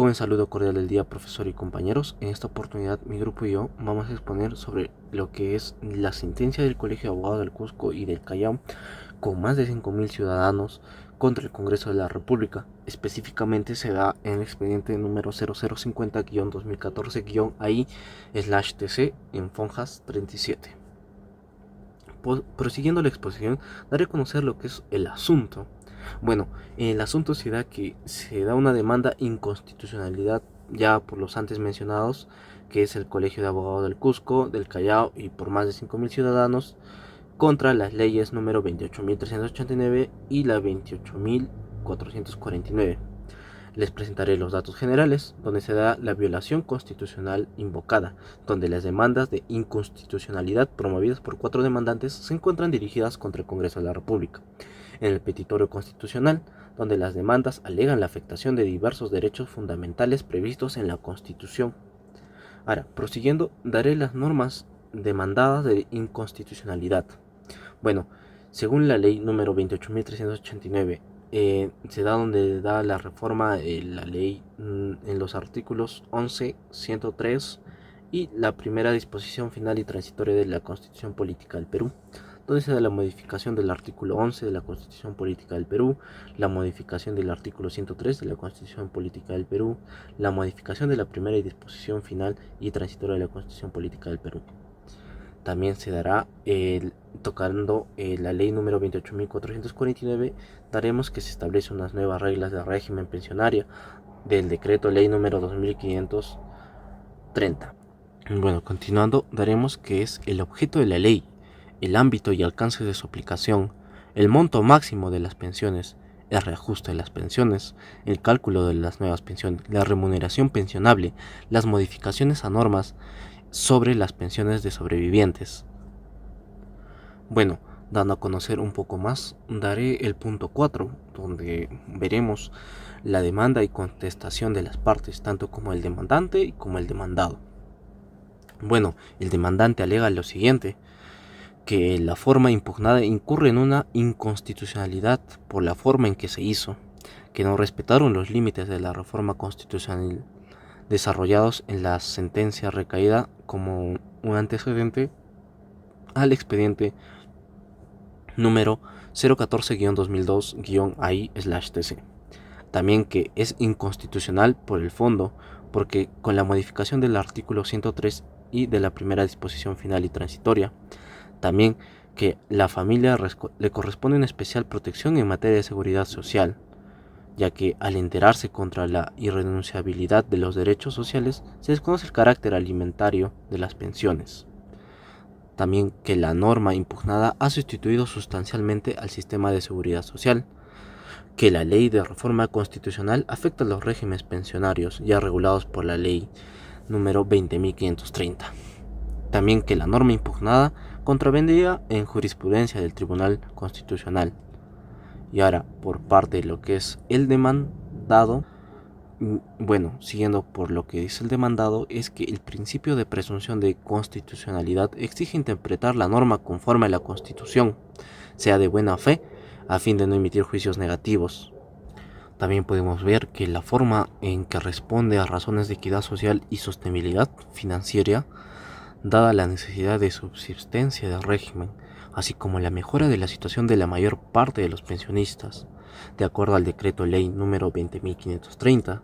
Con el saludo cordial del día, profesor y compañeros. En esta oportunidad, mi grupo y yo vamos a exponer sobre lo que es la sentencia del Colegio de Abogados del Cusco y del Callao, con más de 5.000 ciudadanos contra el Congreso de la República. Específicamente se da en el expediente número 0050-2014-AI/TC en Fonjas 37. Prosiguiendo la exposición, daré a conocer lo que es el asunto. Bueno, el asunto se da que se da una demanda inconstitucionalidad ya por los antes mencionados, que es el Colegio de Abogados del Cusco, del Callao y por más de 5.000 ciudadanos, contra las leyes número 28.389 y la 28.449. Les presentaré los datos generales, donde se da la violación constitucional invocada, donde las demandas de inconstitucionalidad promovidas por 4 demandantes se encuentran dirigidas contra el Congreso de la República. En el petitorio constitucional, donde las demandas alegan la afectación de diversos derechos fundamentales previstos en la Constitución. Ahora, prosiguiendo, daré las normas demandadas de inconstitucionalidad. Bueno, según la ley número 28.389, se da donde da la reforma la ley en los artículos 11, 103 y la primera disposición final y transitoria de la Constitución Política del Perú, donde se da la modificación del artículo 11 de la Constitución Política del Perú, la modificación del artículo 103 de la Constitución Política del Perú, la modificación de la primera disposición final y transitoria de la Constitución Política del Perú. También se dará tocando la ley número 28.449, daremos que se establece unas nuevas reglas de régimen pensionario del decreto ley número 2530. Bueno, continuando, daremos que es el objeto de la ley, el ámbito y alcance de su aplicación, el monto máximo de las pensiones, el reajuste de las pensiones, el cálculo de las nuevas pensiones, la remuneración pensionable, las modificaciones a normas sobre las pensiones de sobrevivientes. Bueno, dando a conocer un poco más, daré el punto 4, donde veremos la demanda y contestación de las partes, tanto como el demandante y como el demandado. Bueno, el demandante alega lo siguiente, que la forma impugnada incurre en una inconstitucionalidad por la forma en que se hizo, que no respetaron los límites de la reforma constitucional desarrollados en la sentencia recaída como un antecedente al expediente número 014-2002-AI/TC. También que es inconstitucional por el fondo, porque con la modificación del artículo 103 y de la primera disposición final y transitoria, también que la familia le corresponde una especial protección en materia de seguridad social, ya que al enterarse contra la irrenunciabilidad de los derechos sociales, se desconoce el carácter alimentario de las pensiones. También que la norma impugnada ha sustituido sustancialmente al sistema de seguridad social, que la ley de reforma constitucional afecta a los regímenes pensionarios ya regulados por la ley número 20.530. También que la norma impugnada contravendría en jurisprudencia del Tribunal Constitucional. Y ahora, por parte de lo que es el demandado, bueno, siguiendo por lo que dice el demandado, es que el principio de presunción de constitucionalidad exige interpretar la norma conforme a la Constitución, sea de buena fe, a fin de no emitir juicios negativos. También podemos ver que la forma en que responde a razones de equidad social y sostenibilidad financiera, dada la necesidad de subsistencia del régimen, así como la mejora de la situación de la mayor parte de los pensionistas, de acuerdo al decreto ley número 20.530.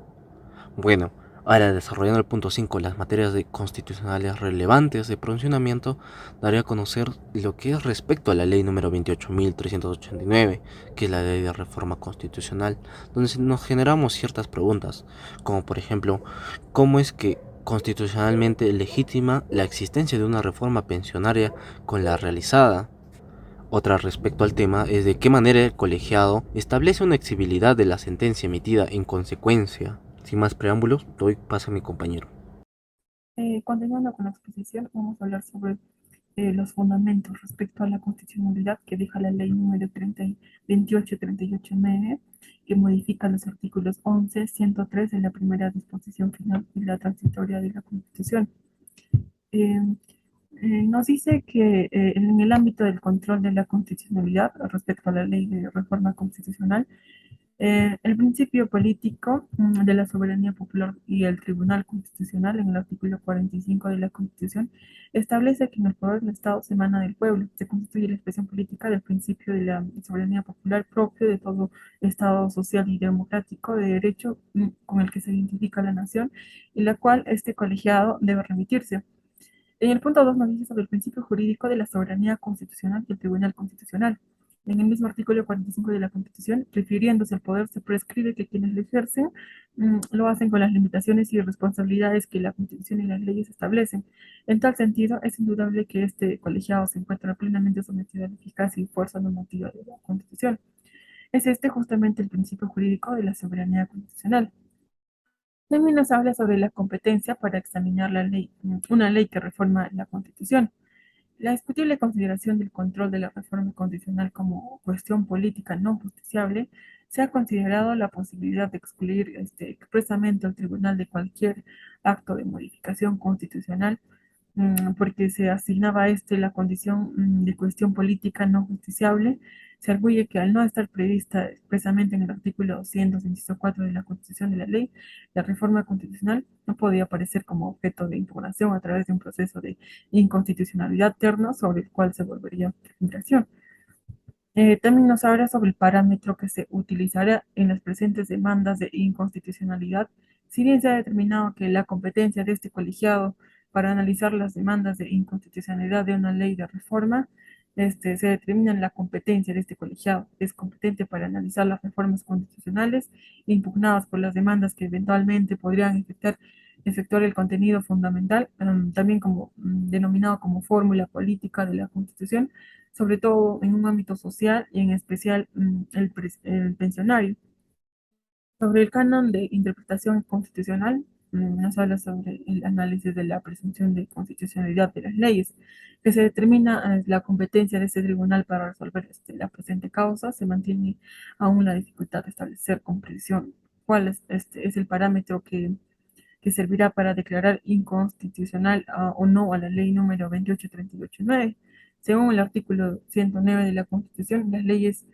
Bueno, ahora desarrollando el punto 5, las materias de constitucionales relevantes de pronunciamiento, daré a conocer lo que es respecto a la ley número 28.389, que es la ley de reforma constitucional, donde nos generamos ciertas preguntas, como por ejemplo, ¿cómo es que constitucionalmente legítima la existencia de una reforma pensionaria con la realizada? Otra respecto al tema es de qué manera el colegiado establece una exigibilidad de la sentencia emitida en consecuencia. Sin más preámbulos, doy paso a mi compañero. Continuando con la exposición, vamos a hablar sobre los fundamentos respecto a la constitucionalidad que deja la ley número 28.38.9, que modifica los artículos 11, 103 de la primera disposición final y la transitoria de la Constitución. Eh, Nos dice que en el ámbito del control de la constitucionalidad respecto a la ley de reforma constitucional, El principio político de la soberanía popular y el Tribunal Constitucional, en el artículo 45 de la Constitución, establece que en el poder del Estado se emana del pueblo. Se constituye la expresión política del principio de la soberanía popular propio de todo Estado social y democrático de derecho con el que se identifica la nación y la cual este colegiado debe remitirse. En el punto 2 nos dice sobre el principio jurídico de la soberanía constitucional y el Tribunal Constitucional. En el mismo artículo 45 de la Constitución, refiriéndose al poder, se prescribe que quienes lo ejercen lo hacen con las limitaciones y responsabilidades que la Constitución y las leyes establecen. En tal sentido, es indudable que este colegiado se encuentra plenamente sometido a la eficacia y fuerza normativa de la Constitución. Es este justamente el principio jurídico de la soberanía constitucional. También nos habla sobre la competencia para examinar la ley, una ley que reforma la Constitución. La discutible consideración del control de la reforma constitucional como cuestión política no justiciable se ha considerado la posibilidad de excluir expresamente al tribunal de cualquier acto de modificación constitucional porque se asignaba a la condición de cuestión política no justiciable. Se arguye que al no estar prevista expresamente en el artículo 200, inciso 4 de la Constitución de la ley, la reforma constitucional no podía aparecer como objeto de impugnación a través de un proceso de inconstitucionalidad terno sobre el cual se volvería filtración. También nos habla sobre el parámetro que se utilizará en las presentes demandas de inconstitucionalidad. Si bien se ha determinado que la competencia de este colegiado para analizar las demandas de inconstitucionalidad de una ley de reforma, se determina la competencia de este colegiado. Es competente para analizar las reformas constitucionales impugnadas por las demandas que eventualmente podrían efectuar el contenido fundamental, también como denominado como fórmula política de la Constitución, sobre todo en un ámbito social y en especial el pensionario. Sobre el canon de interpretación constitucional, nos habla sobre el análisis de la presunción de constitucionalidad de las leyes, que se determina la competencia de este tribunal para resolver la presente causa. Se mantiene aún la dificultad de establecer con precisión cuál es el parámetro que servirá para declarar inconstitucional o no a la ley número 28389. Según el artículo 109 de la Constitución, las leyes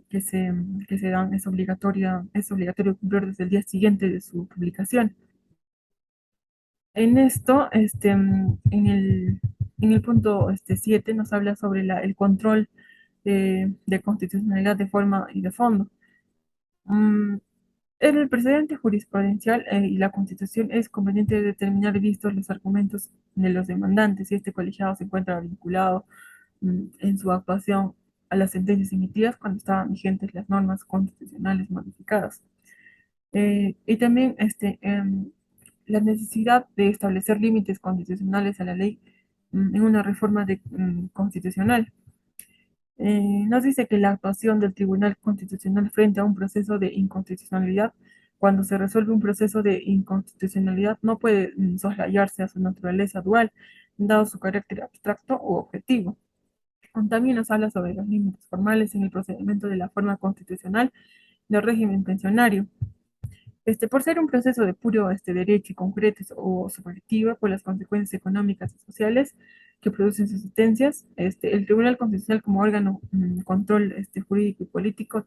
que se dan es obligatorio cumplir desde el día siguiente de su publicación. En esto, en el punto 7 nos habla sobre el control de constitucionalidad de forma y de fondo. Mm, En el precedente jurisprudencial y la Constitución es conveniente determinar vistos los argumentos de los demandantes si este colegiado se encuentra vinculado en su actuación a las sentencias emitidas cuando estaban vigentes las normas constitucionales modificadas. Y también la necesidad de establecer límites constitucionales a la ley en una reforma constitucional. Nos dice que la actuación del Tribunal Constitucional frente a un proceso de inconstitucionalidad, cuando se resuelve un proceso de inconstitucionalidad, no puede soslayarse a su naturaleza dual, dado su carácter abstracto u objetivo. También nos habla sobre los límites formales en el procedimiento de la forma constitucional del régimen pensionario. Por ser un proceso de puro derecho y concreto o subjetivo por las consecuencias económicas y sociales que producen sus sentencias, el Tribunal Constitucional como órgano control jurídico y político,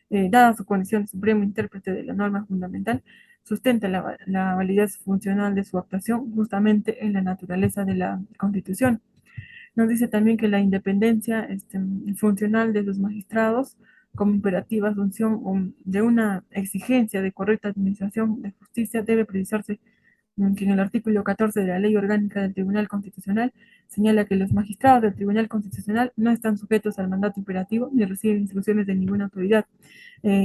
dada su condición de supremo intérprete de la norma fundamental, sustenta la validez funcional de su actuación justamente en la naturaleza de la Constitución. Nos dice también que la independencia funcional de los magistrados como imperativa asunción de una exigencia de correcta administración de justicia debe precisarse que en el artículo 14 de la Ley Orgánica del Tribunal Constitucional señala que los magistrados del Tribunal Constitucional no están sujetos al mandato imperativo ni reciben instrucciones de ninguna autoridad,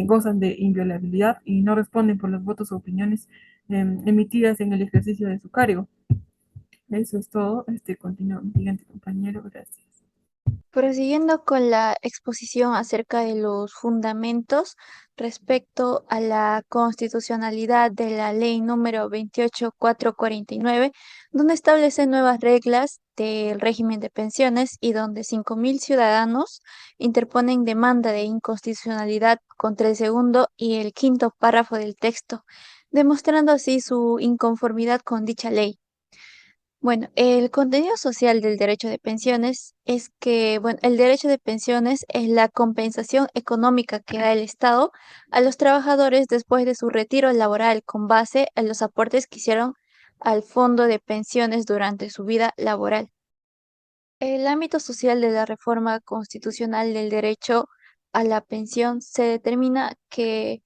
gozan de inviolabilidad y no responden por los votos o opiniones emitidas en el ejercicio de su cargo. Eso es todo. Continúa mi siguiente compañero. Gracias. Prosiguiendo con la exposición acerca de los fundamentos respecto a la constitucionalidad de la ley número 28449, donde establece nuevas reglas del régimen de pensiones y donde 5.000 ciudadanos interponen demanda de inconstitucionalidad contra el segundo y el quinto párrafo del texto, demostrando así su inconformidad con dicha ley. Bueno, el contenido social del derecho de pensiones es que, bueno, el derecho de pensiones es la compensación económica que da el Estado a los trabajadores después de su retiro laboral con base en los aportes que hicieron al fondo de pensiones durante su vida laboral. El ámbito social de la reforma constitucional del derecho a la pensión se determina que,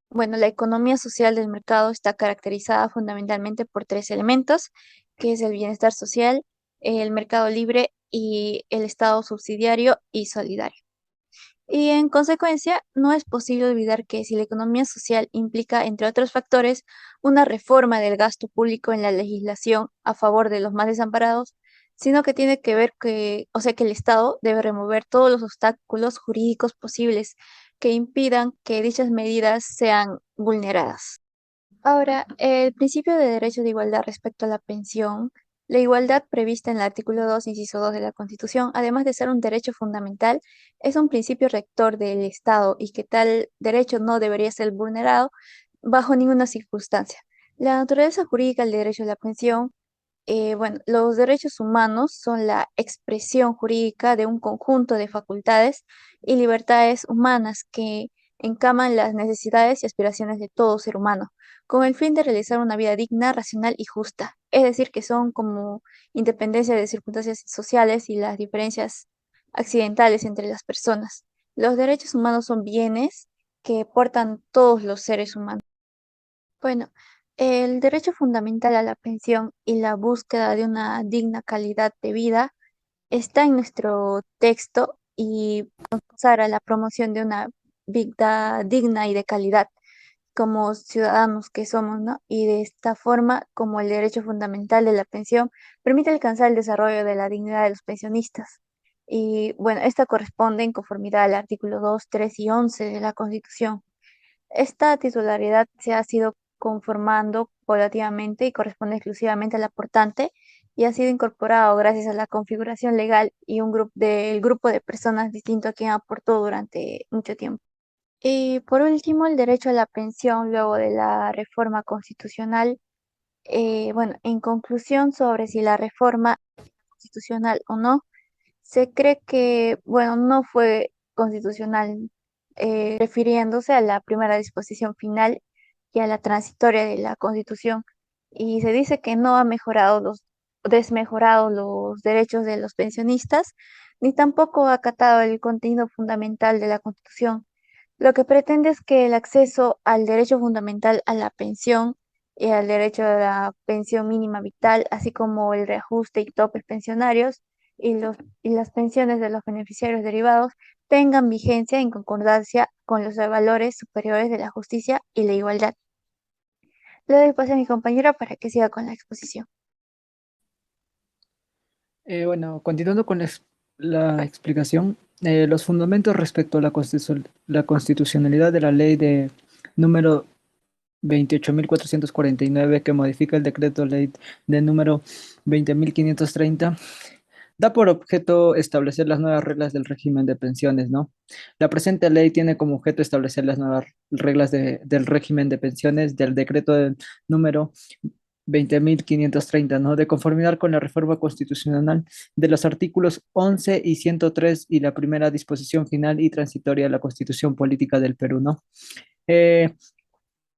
bueno, la economía social del mercado está caracterizada fundamentalmente por tres elementos, que es el bienestar social, el mercado libre y el Estado subsidiario y solidario. Y en consecuencia, no es posible olvidar que si la economía social implica, entre otros factores, una reforma del gasto público en la legislación a favor de los más desamparados, sino que tiene que ver que, o sea, que el Estado debe remover todos los obstáculos jurídicos posibles que impidan que dichas medidas sean vulneradas. Ahora, el principio de derecho de igualdad respecto a la pensión, la igualdad prevista en el artículo 2, inciso 2 de la Constitución, además de ser un derecho fundamental, es un principio rector del Estado y que tal derecho no debería ser vulnerado bajo ninguna circunstancia. La naturaleza jurídica del derecho a la pensión, bueno, los derechos humanos son la expresión jurídica de un conjunto de facultades y libertades humanas que encaman las necesidades y aspiraciones de todo ser humano, con el fin de realizar una vida digna, racional y justa. Es decir, que son como independencia de circunstancias sociales y las diferencias accidentales entre las personas. Los derechos humanos son bienes que portan todos los seres humanos. Bueno, el derecho fundamental a la pensión y la búsqueda de una digna calidad de vida está en nuestro texto y consagra la promoción de una vida digna y de calidad como ciudadanos que somos, ¿no? Y de esta forma, como el derecho fundamental de la pensión, permite alcanzar el desarrollo de la dignidad de los pensionistas. Y bueno, esta corresponde en conformidad al artículo 2, 3 y 11 de la Constitución. Esta titularidad se ha sido conformando paulatinamente y corresponde exclusivamente al aportante y ha sido incorporado gracias a la configuración legal y un grupo del grupo de personas distinto a quien aportó durante mucho tiempo. Y por último, el derecho a la pensión luego de la reforma constitucional. Bueno, en conclusión sobre si la reforma es constitucional o no, se cree que, bueno, no fue constitucional, refiriéndose a la primera disposición final y a la transitoria de la Constitución. Y se dice que no ha desmejorado los derechos de los pensionistas, ni tampoco ha acatado el contenido fundamental de la Constitución. Lo que pretende es que el acceso al derecho fundamental a la pensión y al derecho a la pensión mínima vital, así como el reajuste y topes pensionarios y las pensiones de los beneficiarios derivados tengan vigencia en concordancia con los valores superiores de la justicia y la igualdad. Le doy paso a mi compañera para que siga con la exposición. Bueno, continuando con la explicación, los fundamentos respecto a la constitucionalidad de la ley de número 28.449 que modifica el decreto ley de número 20.530 da por objeto establecer las nuevas reglas del régimen de pensiones, ¿no? La presente ley tiene como objeto establecer las nuevas reglas del régimen de pensiones del decreto número 20.530, ¿no? De conformidad con la reforma constitucional de los artículos 11 y 103 y la primera disposición final y transitoria de la Constitución Política del Perú, ¿no? Eh,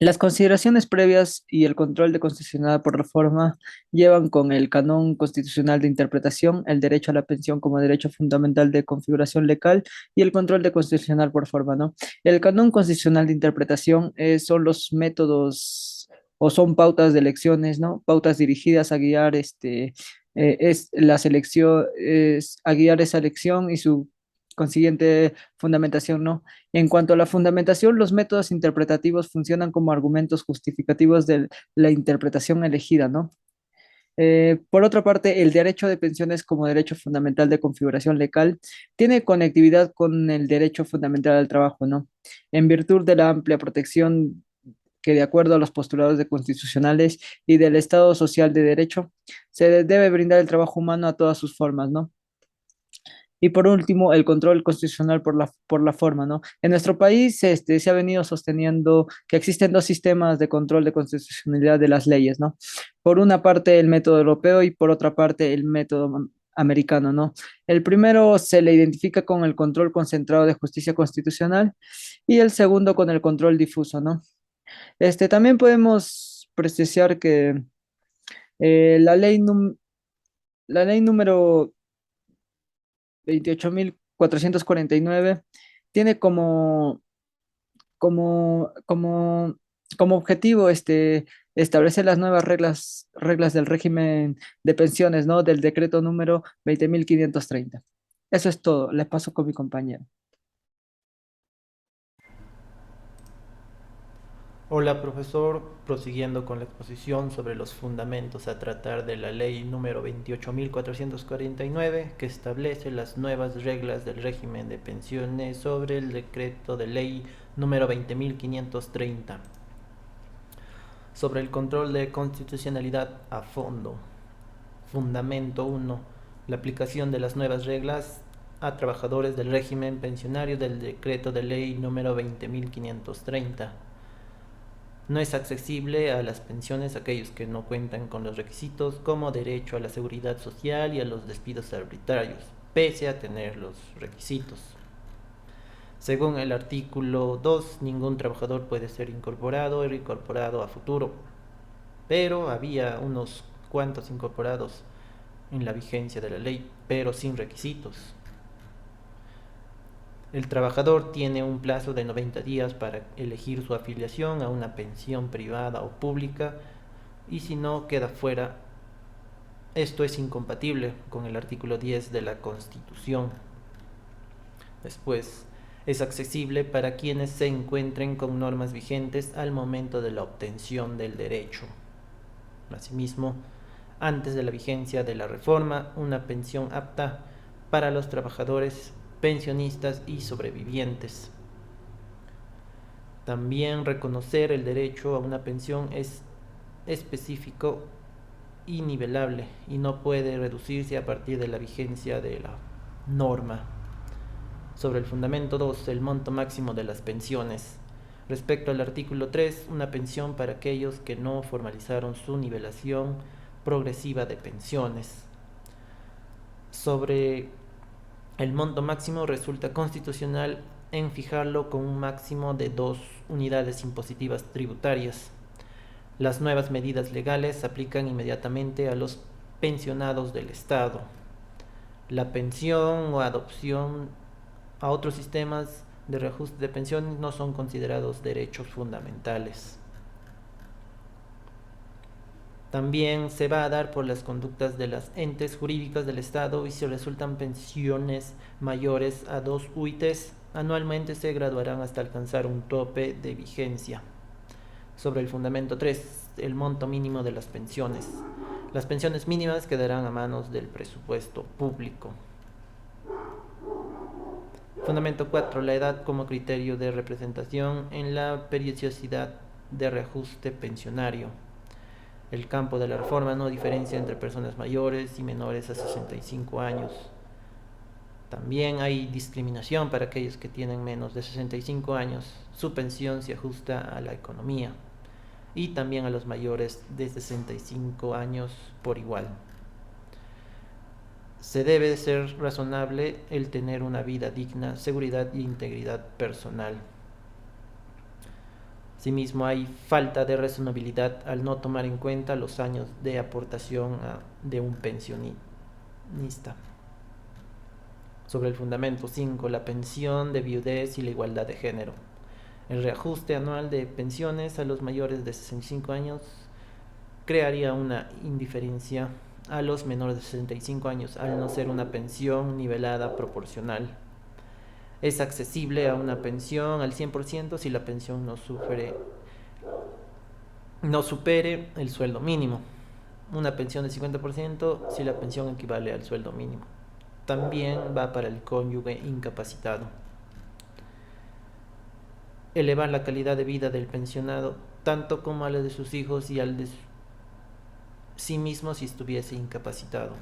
las consideraciones previas y el control de constitucionalidad por reforma llevan con el canon constitucional de interpretación, el derecho a la pensión como derecho fundamental de configuración legal y el control de constitucional por forma, ¿no? El canon constitucional de interpretación son los métodos o son pautas de elecciones, ¿no? Pautas dirigidas a guiar es la selección, es a guiar esa elección y su consiguiente fundamentación, ¿no? En cuanto a la fundamentación, los métodos interpretativos funcionan como argumentos justificativos de la interpretación elegida, ¿no? Por otra parte, el derecho de pensiones como derecho fundamental de configuración legal tiene conectividad con el derecho fundamental al trabajo, ¿no? En virtud de la amplia protección que de acuerdo a los postulados de constitucionales y del Estado social de derecho, se debe brindar el trabajo humano a todas sus formas, ¿no? Y por último, el control constitucional por la forma, ¿no? En nuestro país se ha venido sosteniendo que existen dos sistemas de control de constitucionalidad de las leyes, ¿no? Por una parte, el método europeo y por otra parte, el método americano, ¿no? El primero se le identifica con el control concentrado de justicia constitucional y el segundo con el control difuso, ¿no? También podemos precisar que eh, la ley, la ley número 28.449 tiene como, como, como objetivo establecer las nuevas reglas del régimen de pensiones, ¿no? Del decreto número 20.530. Eso es todo. Les paso con mi compañero. Hola profesor, prosiguiendo con la exposición sobre los fundamentos a tratar de la ley número 28.449 que establece las nuevas reglas del régimen de pensiones sobre el decreto de ley número 20.530 sobre el control de constitucionalidad a fondo. Fundamento 1. La aplicación de las nuevas reglas a trabajadores del régimen pensionario del decreto de ley número 20.530. No es accesible a las pensiones aquellos que no cuentan con los requisitos como derecho a la seguridad social y a los despidos arbitrarios, pese a tener los requisitos. Según el artículo 2, ningún trabajador puede ser incorporado o reincorporado a futuro, pero había unos cuantos incorporados en la vigencia de la ley, pero sin requisitos. El trabajador tiene un plazo de 90 días para elegir su afiliación a una pensión privada o pública y si no queda fuera. Esto es incompatible con el artículo 10 de la Constitución. Después, es accesible para quienes se encuentren con normas vigentes al momento de la obtención del derecho. Asimismo, antes de la vigencia de la reforma, una pensión apta para los trabajadores pensionistas y sobrevivientes. También reconocer el derecho a una pensión es específico y nivelable y no puede reducirse a partir de la vigencia de la norma. Sobre el fundamento 2, el monto máximo de las pensiones. Respecto al artículo 3, una pensión para aquellos que no formalizaron su nivelación progresiva de pensiones. Sobre el monto máximo, resulta constitucional en fijarlo con un máximo de 2 unidades impositivas tributarias. Las nuevas medidas legales se aplican inmediatamente a los pensionados del Estado. La pensión o adopción a otros sistemas de reajuste de pensiones no son considerados derechos fundamentales. También se va a dar por las conductas de las entes jurídicas del Estado y si resultan pensiones mayores a 2 UITs, anualmente se graduarán hasta alcanzar un tope de vigencia. Sobre el fundamento 3, el monto mínimo de las pensiones. Las pensiones mínimas quedarán a manos del presupuesto público. Fundamento 4, la edad como criterio de representación en la periodicidad de reajuste pensionario. El campo de la reforma no diferencia entre personas mayores y menores a 65 años. También hay discriminación para aquellos que tienen menos de 65 años. Su pensión se ajusta a la economía y también a los mayores de 65 años por igual. Se debe ser razonable el tener una vida digna, seguridad e integridad personal. Asimismo, hay falta de razonabilidad al no tomar en cuenta los años de aportación de un pensionista. Sobre el fundamento 5, la pensión de viudez y la igualdad de género. El reajuste anual de pensiones a los mayores de 65 años crearía una indiferencia a los menores de 65 años al no ser una pensión nivelada proporcional. Es accesible a una pensión al 100% si la pensión no supere el sueldo mínimo. Una pensión del 50% si la pensión equivale al sueldo mínimo. También va para el cónyuge incapacitado. Elevar la calidad de vida del pensionado, tanto como a la de sus hijos y al de sí mismo si estuviese incapacitado.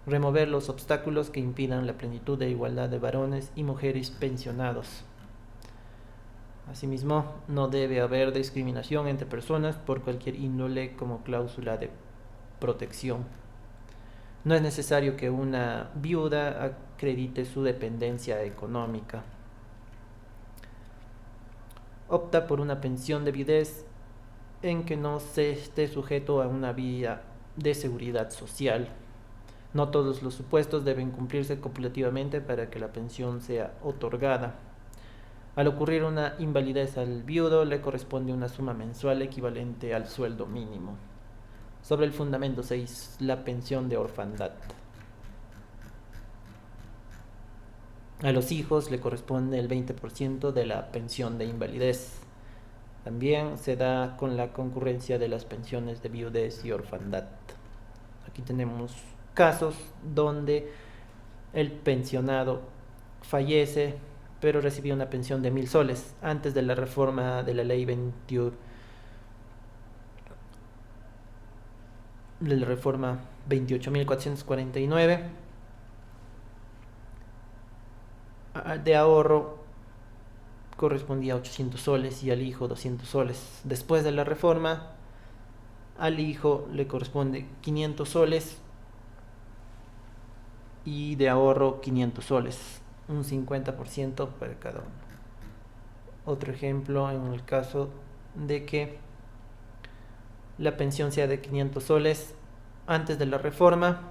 remover los obstáculos que impidan la plenitud de igualdad de varones y mujeres pensionados. Asimismo, no debe haber discriminación entre personas por cualquier índole como cláusula de protección. No es necesario que una viuda acredite su dependencia económica. Opta por una pensión de viudez en que no se esté sujeto a una vía de seguridad social. No todos los supuestos deben cumplirse copulativamente para que la pensión sea otorgada. Al ocurrir una invalidez al viudo, le corresponde una suma mensual equivalente al sueldo mínimo. Sobre el fundamento 6, la pensión de orfandad. A los hijos le corresponde el 20% de la pensión de invalidez. También se da con la concurrencia de las pensiones de viudez y orfandad. Aquí tenemos casos donde el pensionado fallece, pero recibía una pensión de 1.000 soles antes de la reforma de la ley 28.449 de ahorro correspondía a 800 soles y al hijo 200 soles. Después de la reforma, al hijo le corresponde 500 soles y de ahorro 500 soles, un 50% para cada uno. Otro ejemplo en el caso de que la pensión sea de 500 soles antes de la reforma,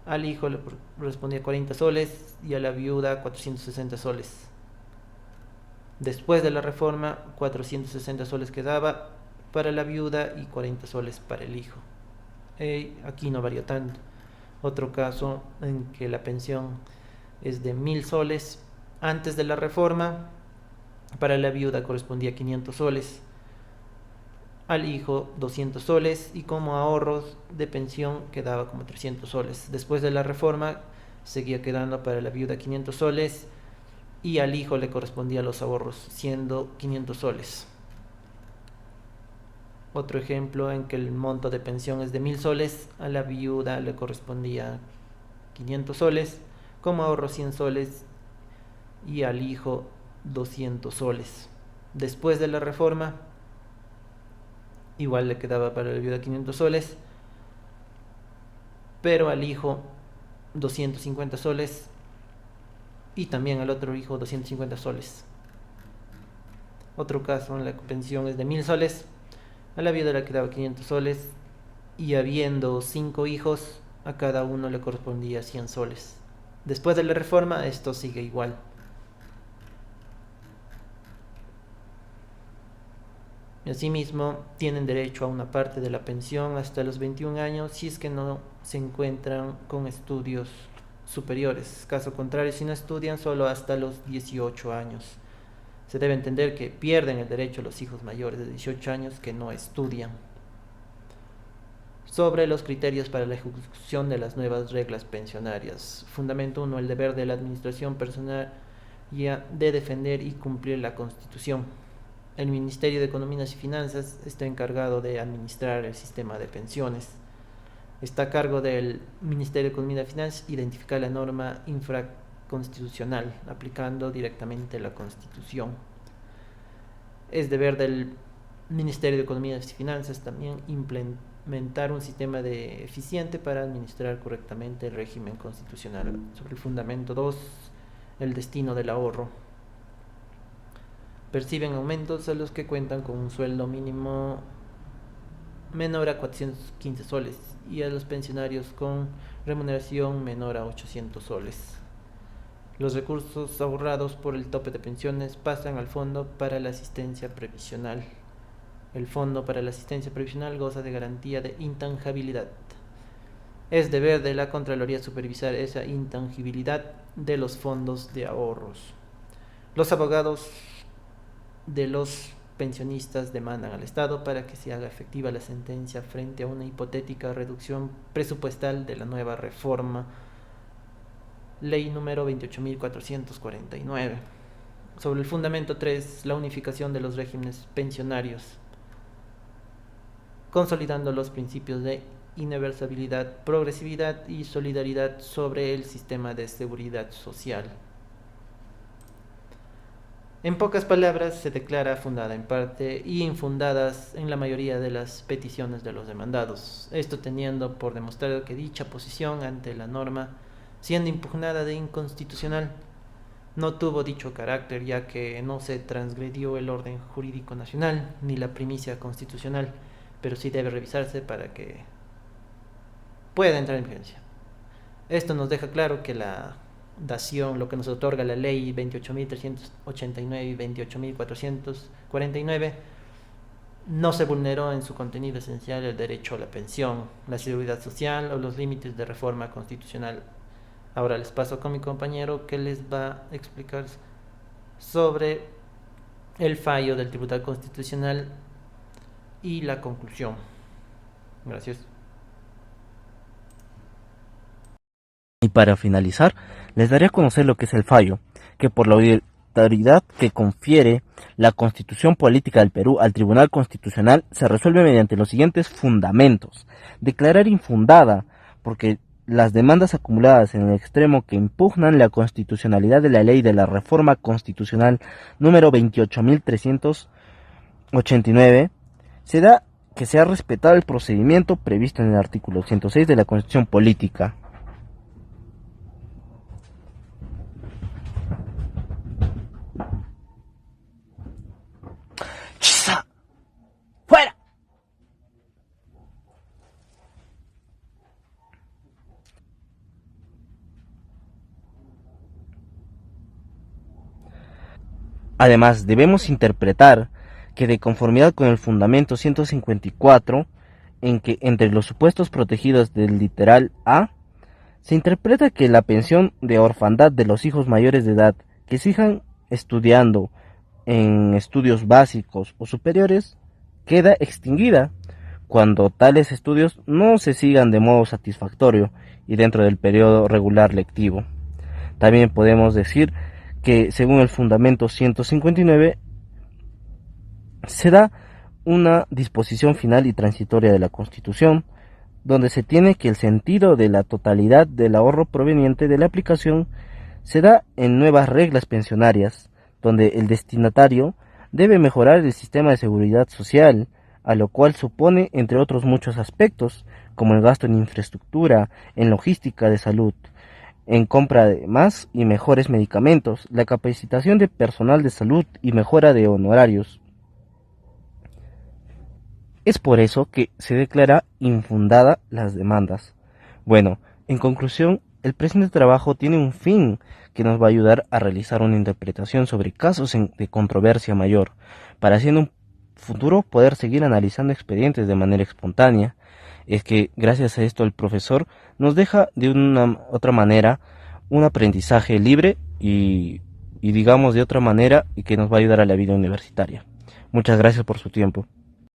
al hijo le correspondía 40 soles y a la viuda 460 soles. Después de la reforma, 460 soles quedaba para la viuda y 40 soles para el hijo. Aquí no varió tanto. Otro caso en que la pensión es de 1.000 soles antes de la reforma, para la viuda correspondía 500 soles, al hijo 200 soles y como ahorros de pensión quedaba como 300 soles. Después de la reforma seguía quedando para la viuda 500 soles y al hijo le correspondía los ahorros, siendo 500 soles. Otro ejemplo en que el monto de pensión es de 1.000 soles, a la viuda le correspondía 500 soles, como ahorro 100 soles y al hijo 200 soles. Después de la reforma, igual le quedaba para la viuda 500 soles, pero al hijo 250 soles y también al otro hijo 250 soles. Otro caso en la pensión es de 1.000 soles, a la viuda le quedaba 500 soles y habiendo 5 hijos, a cada uno le correspondía 100 soles. Después de la reforma esto sigue igual. Asimismo, tienen derecho a una parte de la pensión hasta los 21 años si es que no se encuentran con estudios superiores. Caso contrario, si no estudian, solo hasta los 18 años. Se debe entender que pierden el derecho los hijos mayores de 18 años que no estudian. Sobre los criterios para la ejecución de las nuevas reglas pensionarias. Fundamento 1. El deber de la administración personal de defender y cumplir la Constitución. El Ministerio de Economía y Finanzas está encargado de administrar el sistema de pensiones. Está a cargo del Ministerio de Economía y Finanzas identificar la norma infraconstitucional, aplicando directamente la Constitución. Es deber del Ministerio de Economía y Finanzas también implementar un sistema eficiente para administrar correctamente el régimen constitucional. Sobre el fundamento 2, el destino del ahorro. Perciben aumentos a los que cuentan con un sueldo mínimo menor a 415 soles y a los pensionarios con remuneración menor a 800 soles. Los recursos ahorrados por el tope de pensiones pasan al Fondo para la Asistencia Previsional. El Fondo para la Asistencia Previsional goza de garantía de intangibilidad. Es deber de la Contraloría supervisar esa intangibilidad de los fondos de ahorros. Los abogados de los pensionistas demandan al Estado para que se haga efectiva la sentencia frente a una hipotética reducción presupuestal de la nueva reforma Ley número 28.449. Sobre el fundamento 3, la unificación de los regímenes pensionarios, consolidando los principios de universalidad, progresividad y solidaridad sobre el sistema de seguridad social. En pocas palabras, se declara fundada en parte y infundadas en la mayoría de las peticiones de los demandados, esto teniendo por demostrado que dicha posición ante la norma, siendo impugnada de inconstitucional, no tuvo dicho carácter, ya que no se transgredió el orden jurídico nacional ni la primicia constitucional, pero sí debe revisarse para que pueda entrar en vigencia. Esto nos deja claro que la dación, lo que nos otorga la ley 28.389 y 28.449, no se vulneró en su contenido esencial el derecho a la pensión, la seguridad social o los límites de reforma constitucional. Ahora les paso con mi compañero que les va a explicar sobre el fallo del Tribunal Constitucional y la conclusión. Gracias. Y para finalizar, les daré a conocer lo que es el fallo, que por la autoridad que confiere la Constitución Política del Perú al Tribunal Constitucional se resuelve mediante los siguientes fundamentos. Declarar infundada, porque las demandas acumuladas en el extremo que impugnan la constitucionalidad de la ley de la reforma constitucional número 28.389, se da que sea respetado el procedimiento previsto en el artículo 106 de la Constitución Política. ¡Fuera! Además, debemos interpretar que de conformidad con el fundamento 154, en que entre los supuestos protegidos del literal A, se interpreta que la pensión de orfandad de los hijos mayores de edad que sigan estudiando en estudios básicos o superiores queda extinguida cuando tales estudios no se sigan de modo satisfactorio y dentro del periodo regular lectivo. También podemos decir que según el fundamento 159 se da una disposición final y transitoria de la Constitución, donde se tiene que el sentido de la totalidad del ahorro proveniente de la aplicación se da en nuevas reglas pensionarias, donde el destinatario debe mejorar el sistema de seguridad social, a lo cual supone, entre otros muchos aspectos, como el gasto en infraestructura, en logística de salud, en compra de más y mejores medicamentos, la capacitación de personal de salud y mejora de honorarios. Es por eso que se declara infundada las demandas. Bueno, en conclusión, el presente trabajo tiene un fin que nos va a ayudar a realizar una interpretación sobre casos de controversia mayor, para así en un futuro poder seguir analizando expedientes de manera espontánea. Es que gracias a esto el profesor nos deja de una otra manera un aprendizaje libre y digamos de otra manera y que nos va a ayudar a la vida universitaria. Muchas gracias por su tiempo.